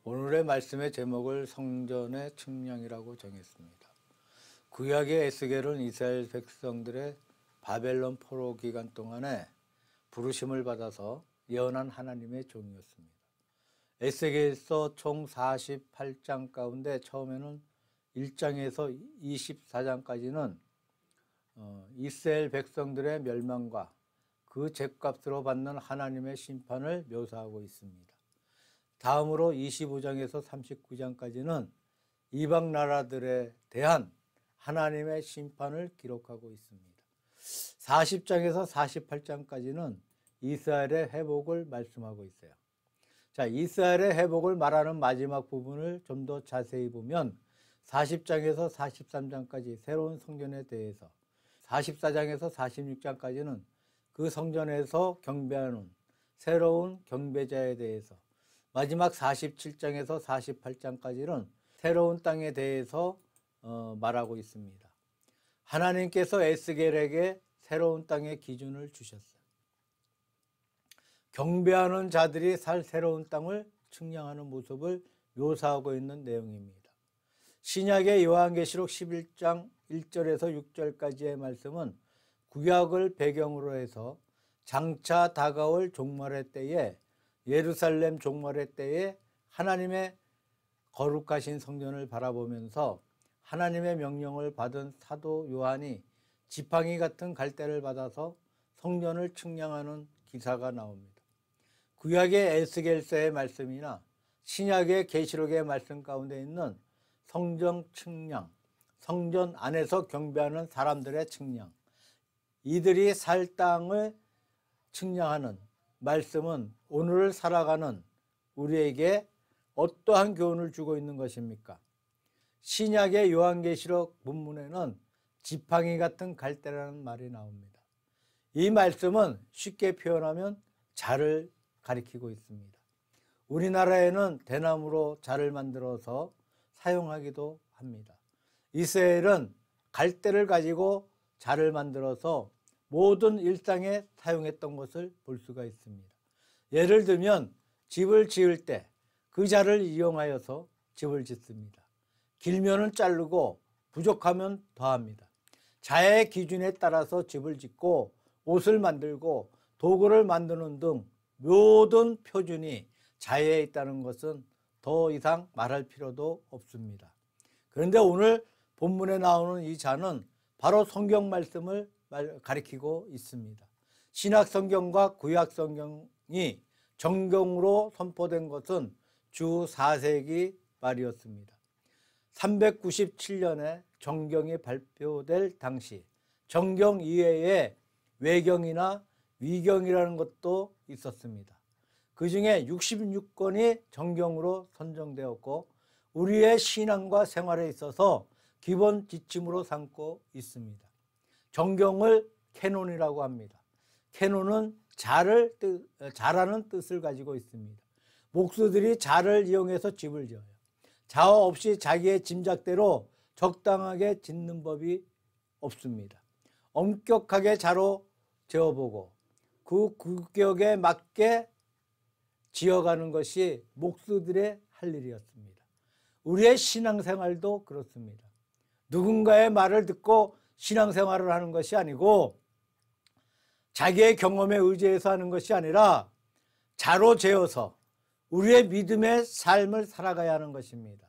오늘의 말씀의 제목을 성전의 측량이라고 정했습니다. 구약의 에스겔은 이스라엘 백성들의 바벨론 포로 기간 동안에 부르심을 받아서 예언한 하나님의 종이었습니다. 에스겔서 총 48장 가운데 처음에는 1장에서 24장까지는 이스라엘 백성들의 멸망과 그 죗값으로 받는 하나님의 심판을 묘사하고 있습니다. 다음으로 25장에서 39장까지는 이방 나라들에 대한 하나님의 심판을 기록하고 있습니다. 40장에서 48장까지는 이스라엘의 회복을 말씀하고 있어요. 자, 이스라엘의 회복을 말하는 마지막 부분을 좀 더 자세히 보면 40장에서 43장까지 새로운 성전에 대해서, 44장에서 46장까지는 그 성전에서 경배하는 새로운 경배자에 대해서, 마지막 47장에서 48장까지는 새로운 땅에 대해서 말하고 있습니다. 하나님께서 에스겔에게 새로운 땅의 기준을 주셨어요. 경배하는 자들이 살 새로운 땅을 측량하는 모습을 묘사하고 있는 내용입니다. 신약의 요한계시록 11장 1절에서 6절까지의 말씀은 구약을 배경으로 해서 장차 다가올 종말의 때에, 예루살렘 종말의 때에 하나님의 거룩하신 성전을 바라보면서 하나님의 명령을 받은 사도 요한이 지팡이 같은 갈대를 받아서 성전을 측량하는 기사가 나옵니다. 구약의 에스겔서의 말씀이나 신약의 계시록의 말씀 가운데 있는 성전 측량, 성전 안에서 경배하는 사람들의 측량, 이들이 살 땅을 측량하는 말씀은 오늘을 살아가는 우리에게 어떠한 교훈을 주고 있는 것입니까? 신약의 요한계시록 본문에는 지팡이 같은 갈대라는 말이 나옵니다. 이 말씀은 쉽게 표현하면 자를 가리키고 있습니다. 우리나라에는 대나무로 자를 만들어서 사용하기도 합니다. 이스라엘은 갈대를 가지고 자를 만들어서 모든 일상에 사용했던 것을 볼 수가 있습니다. 예를 들면 집을 지을 때 그 자를 이용하여서 집을 짓습니다. 길면은 자르고 부족하면 더합니다. 자의 기준에 따라서 집을 짓고 옷을 만들고 도구를 만드는 등 모든 표준이 자에 있다는 것은 더 이상 말할 필요도 없습니다. 그런데 오늘 본문에 나오는 이 자는 바로 성경 말씀을 가리키고 있습니다. 신약 성경과 구약 성경이 정경으로 선포된 것은 주 4세기 말이었습니다. 397년에 정경이 발표될 당시 정경 이외에 외경이나 위경이라는 것도 있었습니다. 그 중에 66권이 정경으로 선정되었고 우리의 신앙과 생활에 있어서 기본 지침으로 삼고 있습니다. 정경을 캐논이라고 합니다. 캐논은 자라는 뜻을 가지고 있습니다. 목수들이 자를 이용해서 집을 지어요. 자 없이 자기의 짐작대로 적당하게 짓는 법이 없습니다. 엄격하게 자로 재어보고 그 규격에 맞게 지어가는 것이 목수들의 할 일이었습니다. 우리의 신앙생활도 그렇습니다. 누군가의 말을 듣고 신앙생활을 하는 것이 아니고 자기의 경험에 의지해서 하는 것이 아니라 자로 재어서 우리의 믿음의 삶을 살아가야 하는 것입니다.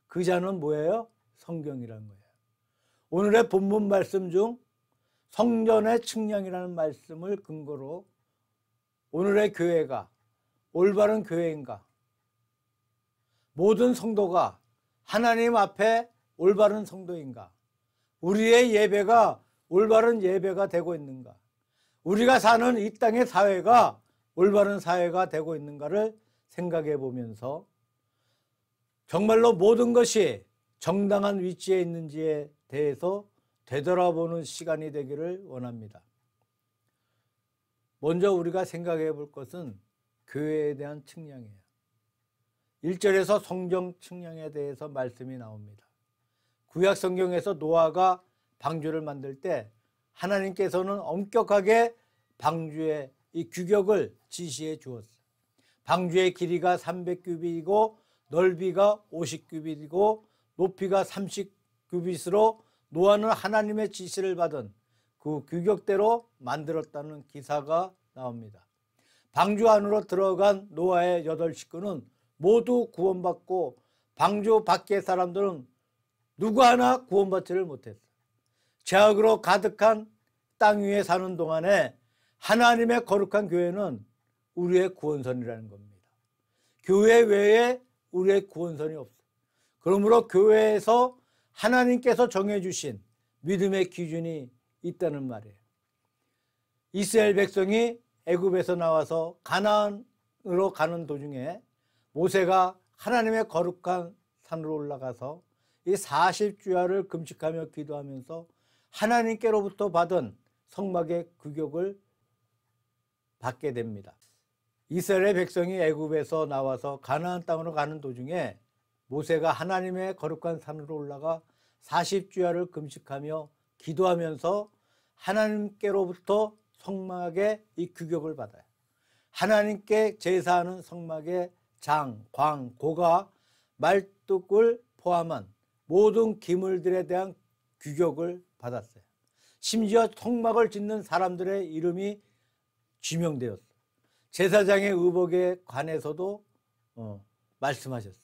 그 자는 뭐예요? 성경이라는 거예요. 오늘의 본문 말씀 중 성전의 측량이라는 말씀을 근거로 오늘의 교회가 올바른 교회인가? 모든 성도가 하나님 앞에 올바른 성도인가? 우리의 예배가 올바른 예배가 되고 있는가? 우리가 사는 이 땅의 사회가 올바른 사회가 되고 있는가를 생각해 보면서 정말로 모든 것이 정당한 위치에 있는지에 대해서 되돌아보는 시간이 되기를 원합니다. 먼저 우리가 생각해 볼 것은 교회에 대한 측량이에요. 1절에서 성전 측량에 대해서 말씀이 나옵니다. 구약 성경에서 노아가 방주를 만들 때 하나님께서는 엄격하게 방주의 이 규격을 지시해 주었어요. 방주의 길이가 300규빗이고 넓이가 50규빗이고 높이가 30규빗으로 노아는 하나님의 지시를 받은 그 규격대로 만들었다는 기사가 나옵니다. 방주 안으로 들어간 노아의 8식구는 모두 구원받고 방주 밖의 사람들은 누구 하나 구원받지를 못했어요. 죄악으로 가득한 땅 위에 사는 동안에 하나님의 거룩한 교회는 우리의 구원선이라는 겁니다. 교회 외에 우리의 구원선이 없어요. 그러므로 교회에서 하나님께서 정해주신 믿음의 기준이 있다는 말이에요. 이스라엘 백성이 애굽에서 나와서 가나안으로 가는 도중에 모세가 하나님의 거룩한 산으로 올라가서 이 40주야를 금식하며 기도하면서 하나님께로부터 받은 성막의 규격을 받게 됩니다. 이스라엘 백성이 애굽에서 나와서 가나안 땅으로 가는 도중에 모세가 하나님의 거룩한 산으로 올라가 40주야를 금식하며 기도하면서 하나님께로부터 성막의 이 규격을 받아요. 하나님께 제사하는 성막의 장, 광, 고가, 말뚝을 포함한 모든 기물들에 대한 규격을 받았어요. 심지어 성막을 짓는 사람들의 이름이 지명되었어요. 제사장의 의복에 관해서도 말씀하셨어요.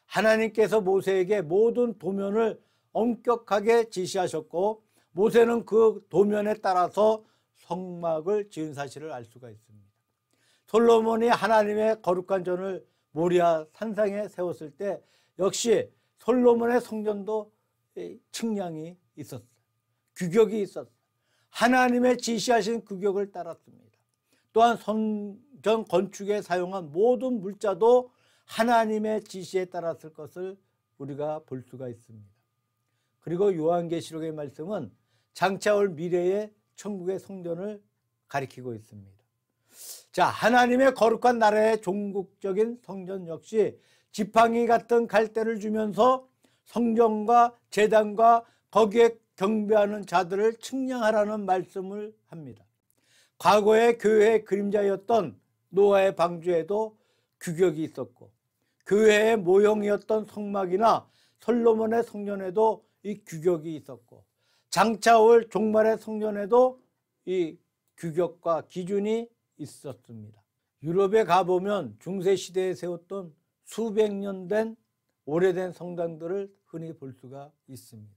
하나님께서 모세에게 모든 도면을 엄격하게 지시하셨고 모세는 그 도면에 따라서 성막을 지은 사실을 알 수가 있습니다. 솔로몬이 하나님의 거룩한 전을 모리아 산상에 세웠을 때 역시 솔로몬의 성전도 측량이 있었어요. 규격이 있었어요. 하나님의 지시하신 규격을 따랐습니다. 또한 성전 건축에 사용한 모든 물자도 하나님의 지시에 따랐을 것을 우리가 볼 수가 있습니다. 그리고 요한계시록의 말씀은 장차 올 미래의 천국의 성전을 가리키고 있습니다. 자, 하나님의 거룩한 나라의 종국적인 성전 역시 지팡이 같은 갈대를 주면서 성전과 제단과 거기에 경배하는 자들을 측량하라는 말씀을 합니다. 과거의 교회의 그림자였던 노아의 방주에도 규격이 있었고 교회의 모형이었던 성막이나 솔로몬의 성전에도 이 규격이 있었고 장차 올 종말의 성전에도 이 규격과 기준이 있었습니다. 유럽에 가보면 중세시대에 세웠던 수백 년 된 오래된 성당들을 흔히 볼 수가 있습니다.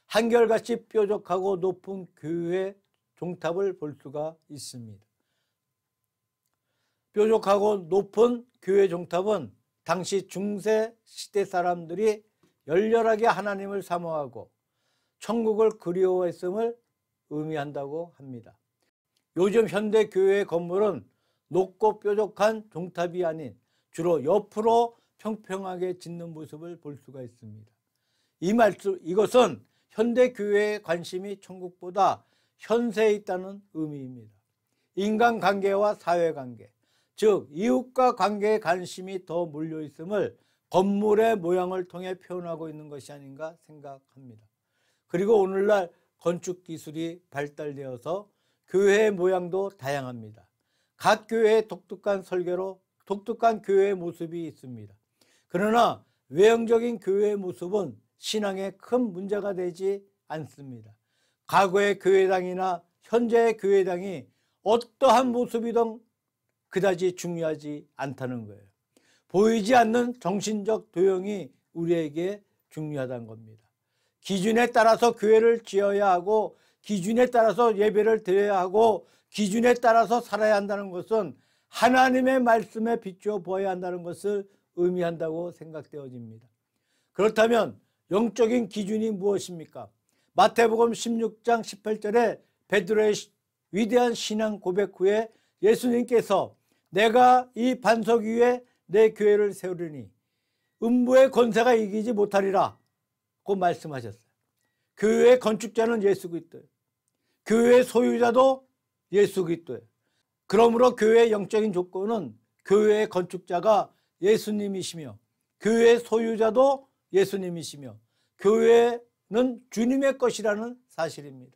한결같이 뾰족하고 높은 교회 종탑을 볼 수가 있습니다. 뾰족하고 높은 교회 종탑은 당시 중세 시대 사람들이 열렬하게 하나님을 사모하고 천국을 그리워했음을 의미한다고 합니다. 요즘 현대 교회 건물은 높고 뾰족한 종탑이 아닌 주로 옆으로 평평하게 짓는 모습을 볼 수가 있습니다. 이것은 현대 교회의 관심이 천국보다 현세에 있다는 의미입니다. 인간관계와 사회관계, 즉 이웃과 관계에 관심이 더 몰려있음을 건물의 모양을 통해 표현하고 있는 것이 아닌가 생각합니다. 그리고 오늘날 건축기술이 발달되어서 교회의 모양도 다양합니다. 각 교회의 독특한 설계로 독특한 교회의 모습이 있습니다. 그러나 외형적인 교회의 모습은 신앙에 큰 문제가 되지 않습니다. 과거의 교회당이나 현재의 교회당이 어떠한 모습이든 그다지 중요하지 않다는 거예요. 보이지 않는 정신적 도형이 우리에게 중요하다는 겁니다. 기준에 따라서 교회를 지어야 하고 기준에 따라서 예배를 드려야 하고 기준에 따라서 살아야 한다는 것은 하나님의 말씀에 비추어 보아야 한다는 것을 의미한다고 생각되어집니다. 그렇다면 영적인 기준이 무엇입니까? 마태복음 16장 18절에 베드로의 위대한 신앙 고백 후에 예수님께서 내가 이 반석 위에 내 교회를 세우리니 음부의 권세가 이기지 못하리라 고 말씀하셨어요. 교회의 건축자는 예수 그리스도예요. 교회의 소유자도 예수 그리스도예요. 그러므로 교회의 영적인 조건은 교회의 건축자가 예수님이시며 교회의 소유자도 예수님이시며 교회는 주님의 것이라는 사실입니다.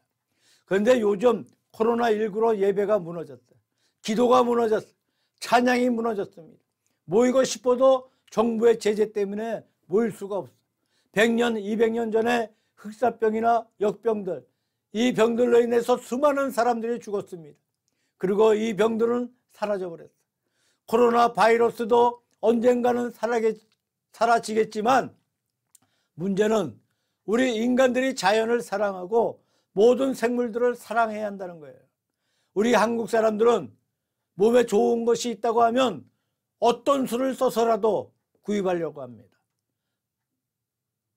그런데 요즘 코로나19로 예배가 무너졌어요. 기도가 무너졌어요. 찬양이 무너졌습니다. 모이고 싶어도 정부의 제재 때문에 모일 수가 없어. 100년, 200년 전에 흑사병이나 역병들, 이 병들로 인해서 수많은 사람들이 죽었습니다. 그리고 이 병들은 사라져버렸어. 코로나 바이러스도 언젠가는 사라지겠지만 문제는 우리 인간들이 자연을 사랑하고 모든 생물들을 사랑해야 한다는 거예요. 우리 한국 사람들은 몸에 좋은 것이 있다고 하면 어떤 수를 써서라도 구입하려고 합니다.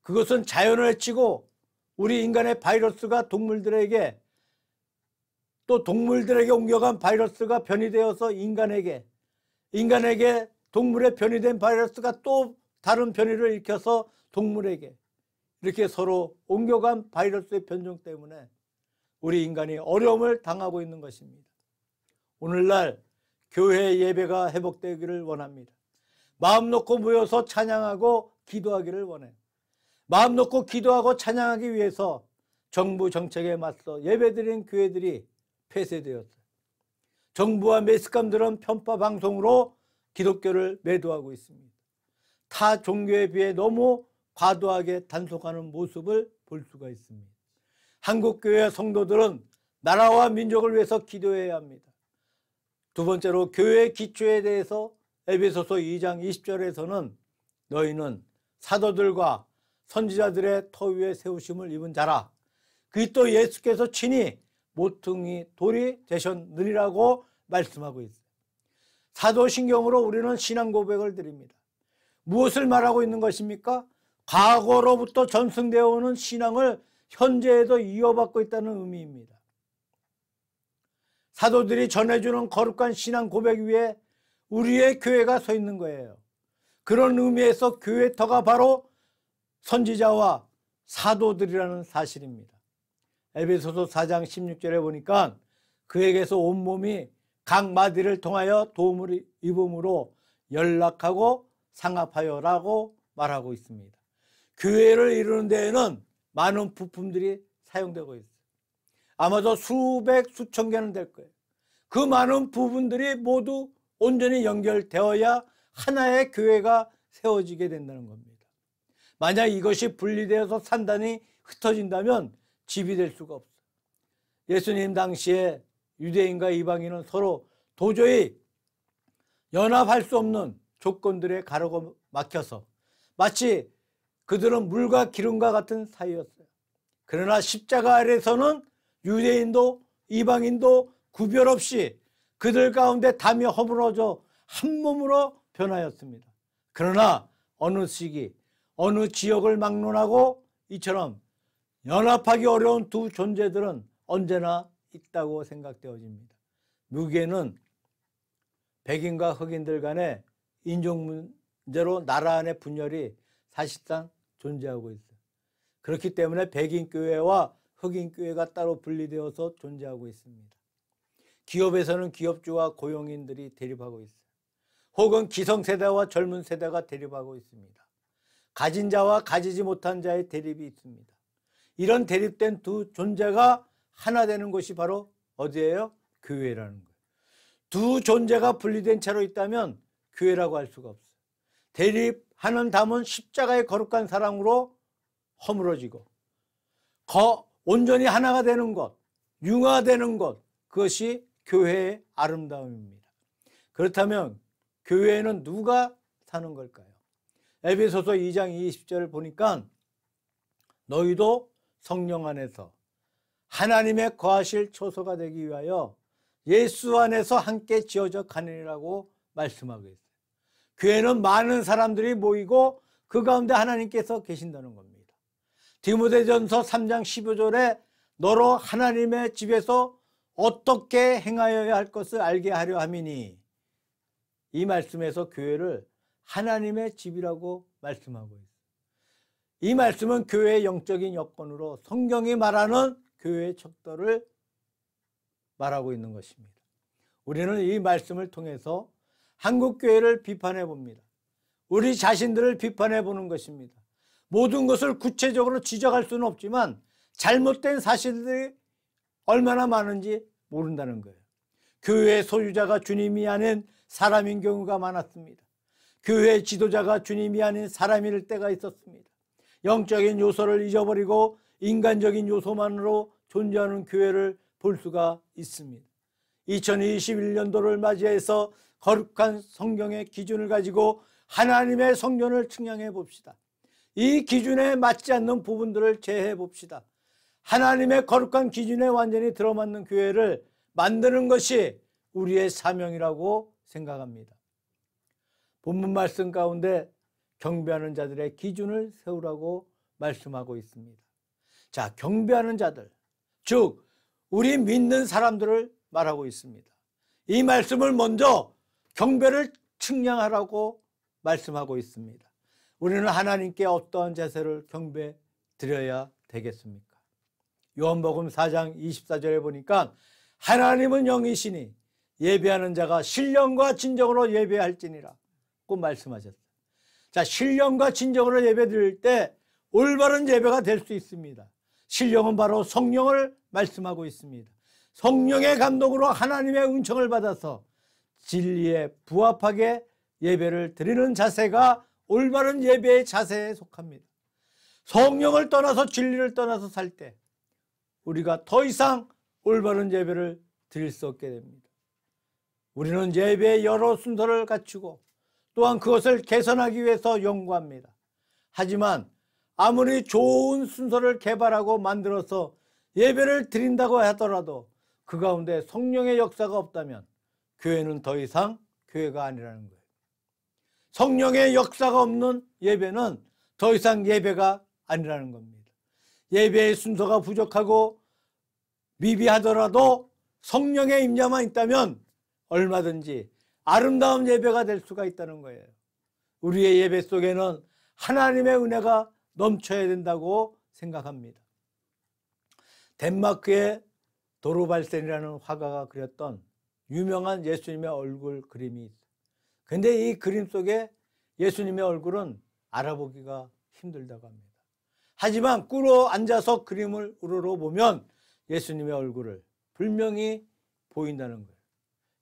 그것은 자연을 해치고 우리 인간의 바이러스가 동물들에게, 또 동물들에게 옮겨간 바이러스가 변이되어서 인간에게 동물에 변이된 바이러스가 또 다른 변이를 일으켜서 동물에게, 이렇게 서로 옮겨간 바이러스의 변종 때문에 우리 인간이 어려움을 당하고 있는 것입니다. 오늘날 교회 예배가 회복되기를 원합니다. 마음 놓고 모여서 찬양하고 기도하기를 원해요. 마음 놓고 기도하고 찬양하기 위해서 정부 정책에 맞서 예배드린 교회들이 폐쇄되었어요. 정부와 매스컴들은 편파 방송으로 기독교를 매도하고 있습니다. 타 종교에 비해 너무 과도하게 단속하는 모습을 볼 수가 있습니다. 한국교회 성도들은 나라와 민족을 위해서 기도해야 합니다. 두 번째로 교회의 기초에 대해서 에베소서 2장 20절에서는 너희는 사도들과 선지자들의 터 위에 세우심을 입은 자라. 그리스도 예수께서 친히 모퉁이 돌이 되셨느니라고 말씀하고 있어요. 사도신경으로 우리는 신앙 고백을 드립니다. 무엇을 말하고 있는 것입니까? 과거로부터 전승되어 오는 신앙을 현재에도 이어받고 있다는 의미입니다. 사도들이 전해주는 거룩한 신앙 고백 위에 우리의 교회가 서 있는 거예요. 그런 의미에서 교회 터가 바로 선지자와 사도들이라는 사실입니다. 에베소서 4장 16절에 보니까 그에게서 온몸이 각 마디를 통하여 도움을 입음으로 연락하고 상합하여라고 말하고 있습니다. 교회를 이루는 데에는 많은 부품들이 사용되고 있어요. 아마도 수백, 수천 개는 될 거예요. 그 많은 부분들이 모두 온전히 연결되어야 하나의 교회가 세워지게 된다는 겁니다. 만약 이것이 분리되어서 산단이 흩어진다면 집이 될 수가 없어요. 예수님 당시에 유대인과 이방인은 서로 도저히 연합할 수 없는 조건들에 가로막혀서 마치 그들은 물과 기름과 같은 사이였어요. 그러나 십자가 아래서는 유대인도 이방인도 구별 없이 그들 가운데 담이 허물어져 한 몸으로 변하였습니다. 그러나 어느 시기, 어느 지역을 막론하고 이처럼 연합하기 어려운 두 존재들은 언제나 있다고 생각되어집니다. 미국에는 백인과 흑인들 간의 인종 문제로 나라 안의 분열이 사실상 존재하고 있어요. 그렇기 때문에 백인 교회와 흑인 교회가 따로 분리되어서 존재하고 있습니다. 기업에서는 기업주와 고용인들이 대립하고 있어요. 혹은 기성세대와 젊은 세대가 대립하고 있습니다. 가진 자와 가지지 못한 자의 대립이 있습니다. 이런 대립된 두 존재가 하나 되는 곳이 바로 어디예요? 교회라는 거예요. 두 존재가 분리된 채로 있다면 교회라고 할 수가 없어요. 대립하는 담은 십자가의 거룩한 사랑으로 허물어지고 온전히 하나가 되는 것, 융화되는 것, 그것이 교회의 아름다움입니다. 그렇다면 교회에는 누가 사는 걸까요? 에베소서 2장 20절을 보니까 너희도 성령 안에서 하나님의 거하실 초소가 되기 위하여 예수 안에서 함께 지어져 가느니라고 말씀하고 있어요. 교회는 많은 사람들이 모이고 그 가운데 하나님께서 계신다는 겁니다. 디모데전서 3장 15절에 너로 하나님의 집에서 어떻게 행하여야 할 것을 알게 하려 함이니, 이 말씀에서 교회를 하나님의 집이라고 말씀하고 있어요. 이 말씀은 교회의 영적인 여건으로 성경이 말하는 교회의 척도를 말하고 있는 것입니다. 우리는 이 말씀을 통해서 한국교회를 비판해 봅니다. 우리 자신들을 비판해 보는 것입니다. 모든 것을 구체적으로 지적할 수는 없지만 잘못된 사실들이 얼마나 많은지 모른다는 거예요. 교회의 소유자가 주님이 아닌 사람인 경우가 많았습니다. 교회 지도자가 주님이 아닌 사람일 때가 있었습니다. 영적인 요소를 잊어버리고 인간적인 요소만으로 존재하는 교회를 볼 수가 있습니다. 2021년도를 맞이해서 거룩한 성경의 기준을 가지고 하나님의 성전을 측량해 봅시다. 이 기준에 맞지 않는 부분들을 제해해 봅시다. 하나님의 거룩한 기준에 완전히 들어맞는 교회를 만드는 것이 우리의 사명이라고 생각합니다. 본문 말씀 가운데 경배하는 자들의 기준을 세우라고 말씀하고 있습니다. 자, 경배하는 자들, 즉 우리 믿는 사람들을 말하고 있습니다. 이 말씀을 먼저 경배를 측량하라고 말씀하고 있습니다. 우리는 하나님께 어떠한 자세를 경배 드려야 되겠습니까? 요한복음 4장 24절에 보니까 하나님은 영이시니 예배하는 자가 신령과 진정으로 예배할지니라 고 말씀하셨어요. 자, 신령과 진정으로 예배 드릴 때 올바른 예배가 될 수 있습니다. 신령은 바로 성령을 말씀하고 있습니다. 성령의 감동으로 하나님의 은총을 받아서 진리에 부합하게 예배를 드리는 자세가 올바른 예배의 자세에 속합니다. 성령을 떠나서 진리를 떠나서 살 때 우리가 더 이상 올바른 예배를 드릴 수 없게 됩니다. 우리는 예배의 여러 순서를 갖추고 또한 그것을 개선하기 위해서 연구합니다. 하지만 아무리 좋은 순서를 개발하고 만들어서 예배를 드린다고 하더라도 그 가운데 성령의 역사가 없다면 교회는 더 이상 교회가 아니라는 거예요. 성령의 역사가 없는 예배는 더 이상 예배가 아니라는 겁니다. 예배의 순서가 부족하고 미비하더라도 성령의 임재만 있다면 얼마든지 아름다운 예배가 될 수가 있다는 거예요. 우리의 예배 속에는 하나님의 은혜가 넘쳐야 된다고 생각합니다. 덴마크의 도르발센이라는 화가가 그렸던 유명한 예수님의 얼굴 그림이 있어요. 근데 이 그림 속에 예수님의 얼굴은 알아보기가 힘들다고 합니다. 하지만 꿇어 앉아서 그림을 우러러보면 예수님의 얼굴을 분명히 보인다는 거예요.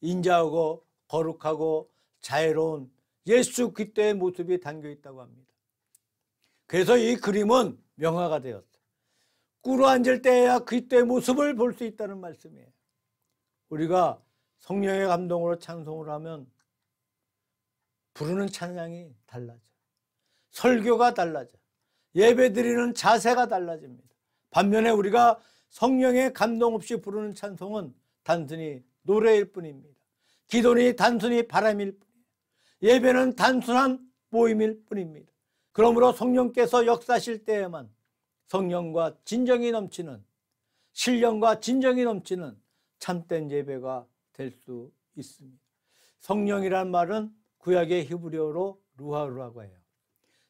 인자하고 거룩하고 자애로운 예수 그리스도의 모습이 담겨 있다고 합니다. 그래서 이 그림은 명화가 되었어요. 꿇어 앉을 때야 그리스도의 모습을 볼 수 있다는 말씀이에요. 우리가 성령의 감동으로 찬송을 하면 부르는 찬양이 달라져. 설교가 달라져. 예배드리는 자세가 달라집니다. 반면에 우리가 성령의 감동 없이 부르는 찬송은 단순히 노래일 뿐입니다. 기도는 단순히 바람일 뿐이에요. 예배는 단순한 모임일 뿐입니다. 그러므로 성령께서 역사하실 때에만 성령과 진정이 넘치는, 신령과 진정이 넘치는 참된 예배가 될 수 있습니다. 성령이란 말은 구약의 히브리어로 루하루라고 해요.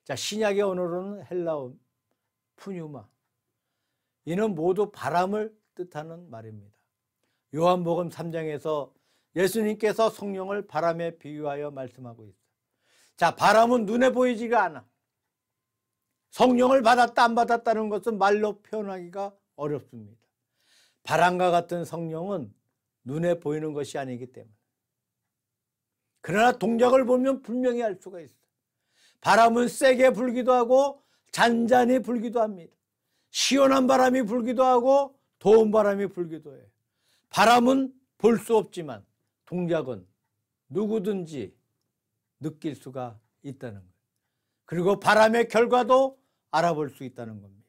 자, 신약의 언어로는 헬라어 푸뉴마. 이는 모두 바람을 뜻하는 말입니다. 요한복음 3장에서 예수님께서 성령을 바람에 비유하여 말씀하고 있어요. 자, 바람은 눈에 보이지가 않아. 성령을 받았다 안 받았다는 것은 말로 표현하기가 어렵습니다. 바람과 같은 성령은 눈에 보이는 것이 아니기 때문에. 그러나 동작을 보면 분명히 알 수가 있어요. 바람은 세게 불기도 하고 잔잔히 불기도 합니다. 시원한 바람이 불기도 하고 더운 바람이 불기도 해요. 바람은 볼 수 없지만 동작은 누구든지 느낄 수가 있다는 거예요. 그리고 바람의 결과도 알아볼 수 있다는 겁니다.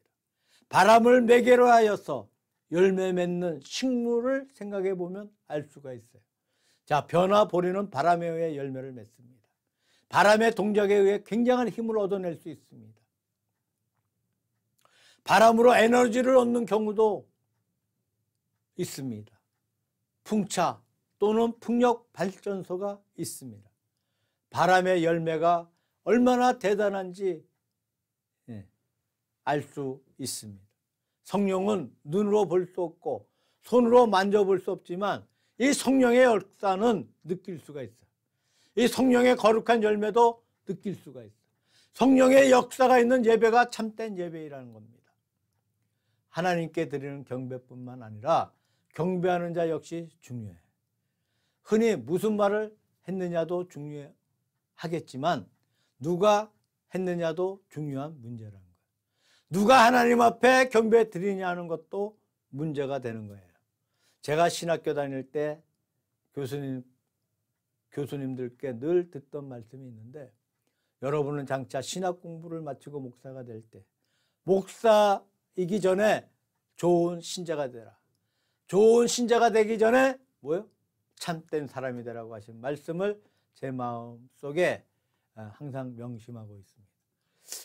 바람을 매개로 하여서 열매 맺는 식물을 생각해 보면 알 수가 있어요. 자, 벼나 보리는 바람에 의해 열매를 맺습니다. 바람의 동작에 의해 굉장한 힘을 얻어낼 수 있습니다. 바람으로 에너지를 얻는 경우도 있습니다. 풍차 또는 풍력 발전소가 있습니다. 바람의 열매가 얼마나 대단한지 알 수 있습니다. 성령은 눈으로 볼 수 없고 손으로 만져볼 수 없지만 이 성령의 역사는 느낄 수가 있어요. 이 성령의 거룩한 열매도 느낄 수가 있어요. 성령의 역사가 있는 예배가 참된 예배이라는 겁니다. 하나님께 드리는 경배뿐만 아니라 경배하는 자 역시 중요해요. 흔히 무슨 말을 했느냐도 중요하겠지만 누가 했느냐도 중요한 문제라는 거예요. 누가 하나님 앞에 경배 드리냐 하는 것도 문제가 되는 거예요. 제가 신학교 다닐 때 교수님들께 늘 듣던 말씀이 있는데, 여러분은 장차 신학 공부를 마치고 목사가 될 때 목사이기 전에 좋은 신자가 되라. 좋은 신자가 되기 전에 뭐요? 참된 사람이 되라고 하신 말씀을 제 마음속에 항상 명심하고 있습니다.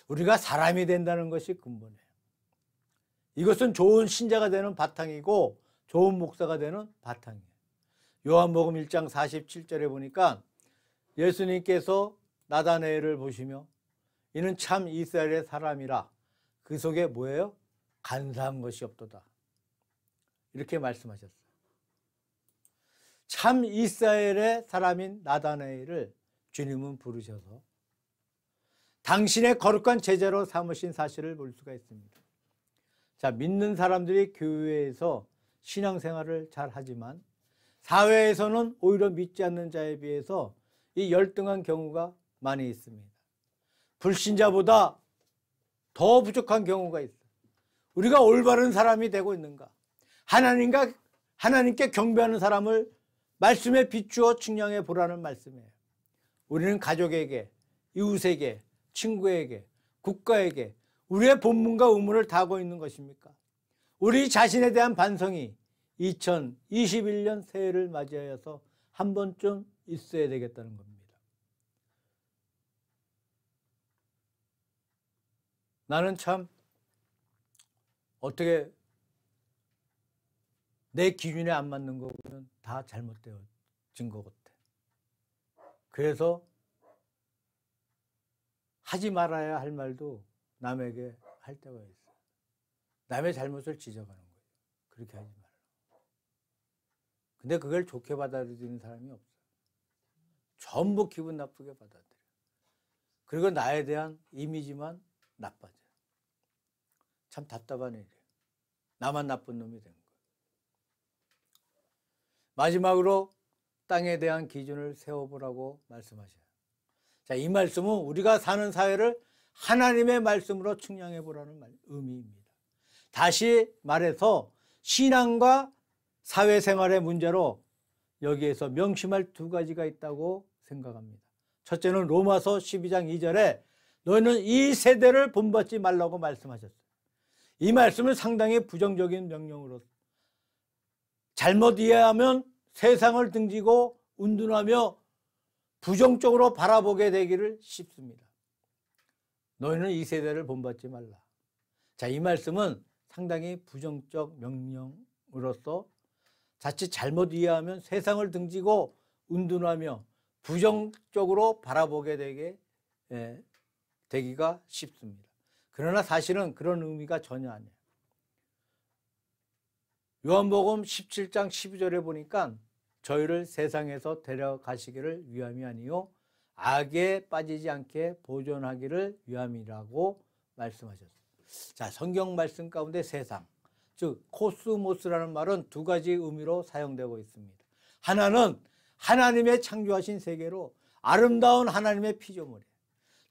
우리가 사람이 된다는 것이 근본이에요. 이것은 좋은 신자가 되는 바탕이고 좋은 목사가 되는 바탕이에요. 요한복음 1장 47절에 보니까 예수님께서 나다나엘을 보시며 이는 참 이스라엘의 사람이라 그 속에 뭐예요? 간사한 것이 없도다. 이렇게 말씀하셨어요. 참 이스라엘의 사람인 나다나엘을 주님은 부르셔서 당신의 거룩한 제자로 삼으신 사실을 볼 수가 있습니다. 자, 믿는 사람들이 교회에서 신앙생활을 잘 하지만 사회에서는 오히려 믿지 않는 자에 비해서 이 열등한 경우가 많이 있습니다. 불신자보다 더 부족한 경우가 있어요. 우리가 올바른 사람이 되고 있는가? 하나님께 경배하는 사람을 말씀에 비추어 측량해 보라는 말씀이에요. 우리는 가족에게, 이웃에게, 친구에게, 국가에게 우리의 본분과 의무를 다하고 있는 것입니까? 우리 자신에 대한 반성이 2021년 새해를 맞이하여서 한 번쯤 있어야 되겠다는 겁니다. 나는 참 어떻게 내 기준에 안 맞는 거 보면 다 잘못되어진 것 같아. 그래서 하지 말아야 할 말도 남에게 할 때가 있어요. 남의 잘못을 지적하는 거예요. 그렇게 하지 말라. 근데 그걸 좋게 받아들이는 사람이 없어요. 전부 기분 나쁘게 받아들여요. 그리고 나에 대한 이미지만 나빠져요. 참 답답한 일이에요. 나만 나쁜 놈이 된 거예요. 마지막으로 땅에 대한 기준을 세워보라고 말씀하셔요. 자, 이 말씀은 우리가 사는 사회를 하나님의 말씀으로 측량해 보라는 의미입니다. 다시 말해서 신앙과 사회생활의 문제로 여기에서 명심할 두 가지가 있다고 생각합니다. 첫째는 로마서 12장 2절에 너희는 이 세대를 본받지 말라고 말씀하셨어요. 이 말씀은 상당히 부정적인 명령으로 잘못 이해하면 세상을 등지고 운둔하며 부정적으로 바라보게 되기를 쉽습니다. 너희는 이 세대를 본받지 말라. 자, 이 말씀은 상당히 부정적 명령으로서 자칫 잘못 이해하면 세상을 등지고 운둔하며 부정적으로 바라보게 되기가 쉽습니다. 그러나 사실은 그런 의미가 전혀 아니에요. 요한복음 17장 12절에 보니까 저희를 세상에서 데려가시기를 위함이 아니요 악에 빠지지 않게 보존하기를 위함이라고 말씀하셨어요. 자, 성경 말씀 가운데 세상, 즉 코스모스라는 말은 두 가지 의미로 사용되고 있습니다. 하나는 하나님의 창조하신 세계로 아름다운 하나님의 피조물이에요.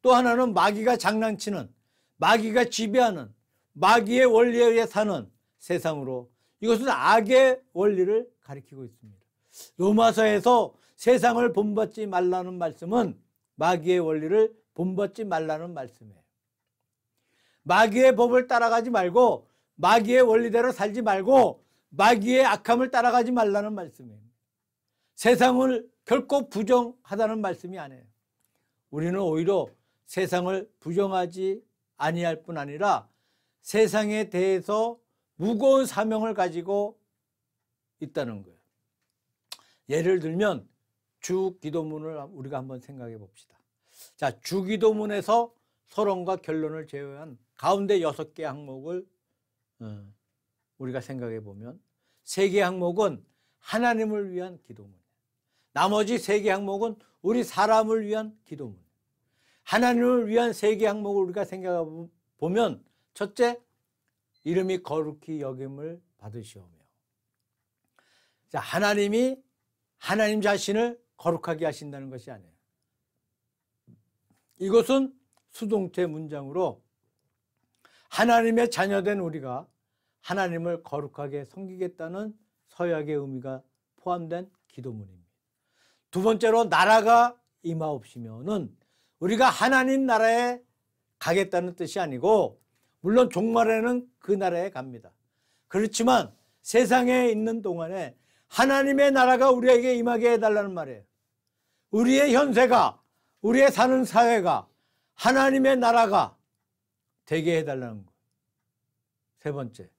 또 하나는 마귀가 장난치는, 마귀가 지배하는, 마귀의 원리에 의해 사는 세상으로, 이것은 악의 원리를 가리키고 있습니다. 로마서에서 세상을 본받지 말라는 말씀은 마귀의 원리를 본받지 말라는 말씀이에요. 마귀의 법을 따라가지 말고 마귀의 원리대로 살지 말고 마귀의 악함을 따라가지 말라는 말씀이에요. 세상을 결코 부정하다는 말씀이 아니에요. 우리는 오히려 세상을 부정하지 아니할 뿐 아니라 세상에 대해서 무거운 사명을 가지고 있다는 거예요. 예를 들면 주기도문을 우리가 한번 생각해 봅시다. 자, 주기도문에서 서론과 결론을 제외한 가운데 6개 항목을 우리가 생각해 보면 3개 항목은 하나님을 위한 기도문이에요. 나머지 3개 항목은 우리 사람을 위한 기도문이에요. 하나님을 위한 3개 항목을 우리가 생각해 보면 첫째, 이름이 거룩히 여김을 받으시오며. 자, 하나님이 하나님 자신을 거룩하게 하신다는 것이 아니에요. 이것은 수동태 문장으로 하나님의 자녀된 우리가 하나님을 거룩하게 섬기겠다는 서약의 의미가 포함된 기도문입니다. 두 번째로 나라가 임하옵시면은 우리가 하나님 나라에 가겠다는 뜻이 아니고, 물론 종말에는 그 나라에 갑니다. 그렇지만 세상에 있는 동안에 하나님의 나라가 우리에게 임하게 해달라는 말이에요. 우리의 현세가, 우리의 사는 사회가 하나님의 나라가 되게 해달라는 것. 세 번째,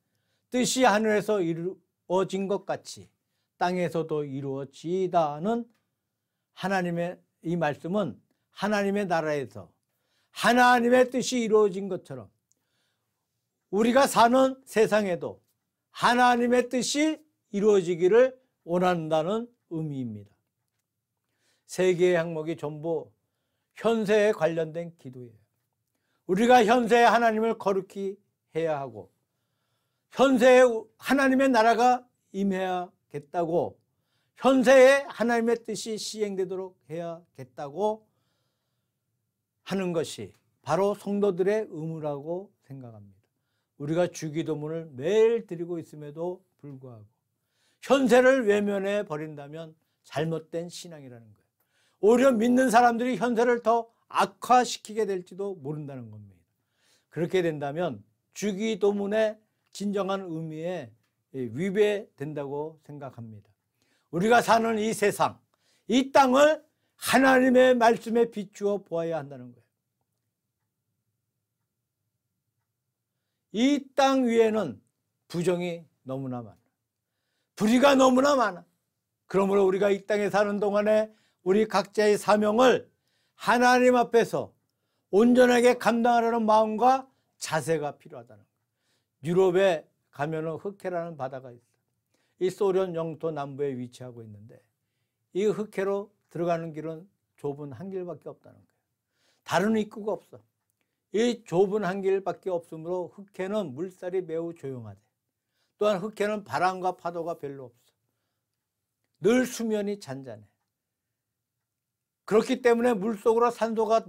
뜻이 하늘에서 이루어진 것 같이 땅에서도 이루어지다는 하나님의 이 말씀은 하나님의 나라에서 하나님의 뜻이 이루어진 것처럼 우리가 사는 세상에도 하나님의 뜻이 이루어지기를 원한다는 의미입니다. 세 개의 항목이 전부 현세에 관련된 기도예요. 우리가 현세에 하나님을 거룩히 해야 하고, 현세에 하나님의 나라가 임해야겠다고, 현세에 하나님의 뜻이 시행되도록 해야겠다고 하는 것이 바로 성도들의 의무라고 생각합니다. 우리가 주기도문을 매일 드리고 있음에도 불구하고 현세를 외면해 버린다면 잘못된 신앙이라는 거예요. 오히려 믿는 사람들이 현세를 더 악화시키게 될지도 모른다는 겁니다. 그렇게 된다면 주기도문의 진정한 의미에 위배된다고 생각합니다. 우리가 사는 이 세상, 이 땅을 하나님의 말씀에 비추어 보아야 한다는 거예요. 이 땅 위에는 부정이 너무나 많아. 불의가 너무나 많아. 그러므로 우리가 이 땅에 사는 동안에 우리 각자의 사명을 하나님 앞에서 온전하게 감당하려는 마음과 자세가 필요하다는 거예요. 유럽에 가면은 흑해라는 바다가 있어요. 이 소련 영토 남부에 위치하고 있는데, 이 흑해로 들어가는 길은 좁은 한 길밖에 없다는 거예요. 다른 입구가 없어. 이 좁은 한 길밖에 없으므로 흑해는 물살이 매우 조용하대. 또한 흑해는 바람과 파도가 별로 없어. 늘 수면이 잔잔해. 그렇기 때문에 물속으로 산소가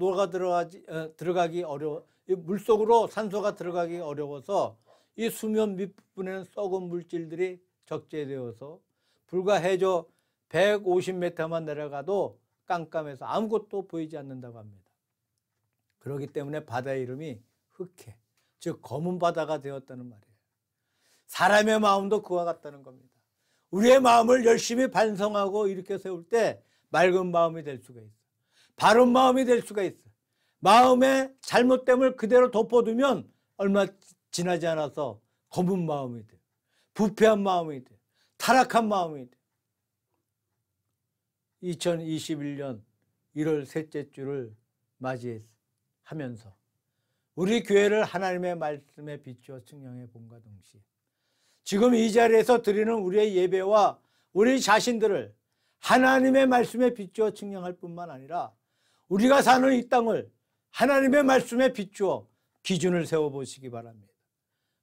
들어가기 어려워. 물속으로 산소가 들어가기 어려워서 이 수면 밑부분에는 썩은 물질들이 적재되어서 불과 해저 150m만 내려가도 깜깜해서 아무것도 보이지 않는다고 합니다. 그렇기 때문에 바다의 이름이 흑해, 즉 검은 바다가 되었다는 말이에요. 사람의 마음도 그와 같다는 겁니다. 우리의 마음을 열심히 반성하고 일으켜 세울 때 맑은 마음이 될 수가 있어. 바른 마음이 될 수가 있어. 마음의 잘못됨을 그대로 덮어두면 얼마 지나지 않아서 검은 마음이 돼. 부패한 마음이 돼. 타락한 마음이 돼. 2021년 1월 셋째 주를 맞이하면서 우리 교회를 하나님의 말씀에 비추어 측량해 본과 동시에 지금 이 자리에서 드리는 우리의 예배와 우리 자신들을 하나님의 말씀에 비추어 측량할 뿐만 아니라 우리가 사는 이 땅을 하나님의 말씀에 비추어 기준을 세워보시기 바랍니다.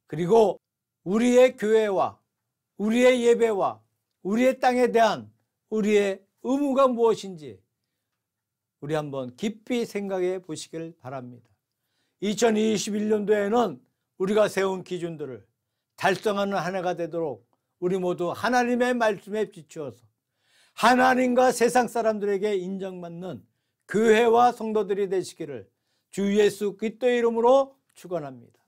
그리고 우리의 교회와 우리의 예배와 우리의 땅에 대한 우리의 의무가 무엇인지 우리 한번 깊이 생각해 보시길 바랍니다. 2021년도에는 우리가 세운 기준들을 달성하는 한 해가 되도록 우리 모두 하나님의 말씀에 비추어서 하나님과 세상 사람들에게 인정받는 교회와 성도들이 되시기를 주 예수 그리스도의 이름으로 축원합니다.